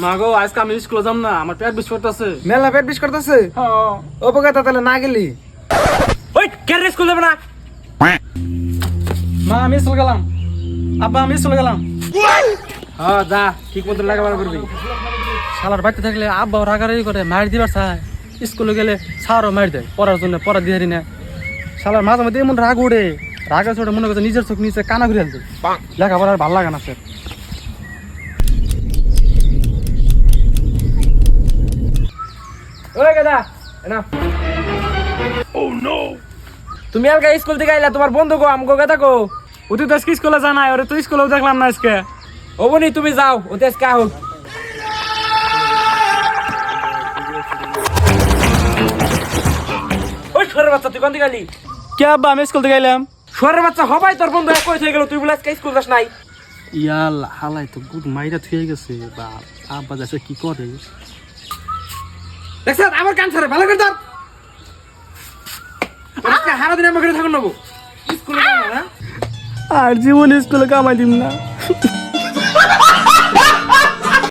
মা গো আজকে আমি স্কুলে যাম না, আমার পেট বিষ করতেছে। মেলা পেট বিষ করতেছে। ও বকাতা তাহলে না গেলি? ওই কেন স্কুল যাবে না? মা আমি স্কুল গেলাম। আব্বা আমি স্কুল গেলাম। হ্যাঁ যা, ঠিক মতো লেখাপড়া করবি। শালার বাড়িতে থাকলে আব্বাও রাগারাগি করে, মার দিবার চায়। স্কুলে গেলে স্যারও মার দেয় পড়ার জন্য, পড়া দিয়ে হারি না। শালার মাঝে মধ্যে এমন রাগ উঠে, রাগা ছোটে মনে করছে নিজের চোখ নিচে কানা ঘুরে আনতে। লেখাপড়ার ভাল লাগে না স্যার। ওই গাদা না, তুমি আলগা স্কুল থেকে আইলা, তোমার বন্ধু গো আমগো গাদা গো। ও তুই তো আজকে স্কুলে জানাই, ওরে তুই স্কুলেও দেখলাম না আজকে। ও বনি তুমি যাও, ওতে আজকে হোক। ওই ছোড়ের বাচ্চা তুই কোন দিকে গেলি? কে আব্বা আমি স্কুল থেকে আইলাম। ছোড়ের বাচ্চা হবাই তোর বন্ধু এক হয়ে গেল, তুই বলে আজকে স্কুল যাস নাই। ইয়াল হালাই তো গুড মাইরা থুয়ে গেছে। বা আব্বা যাচ্ছে কি করে? দেখছ আমার কান ছাড়ে, ভালো করে ধর। আজকে সারা দিন আমাকে থাকুন নেবো, স্কুলে যাও না। আর জীবন স্কুলে কামাই দিম না।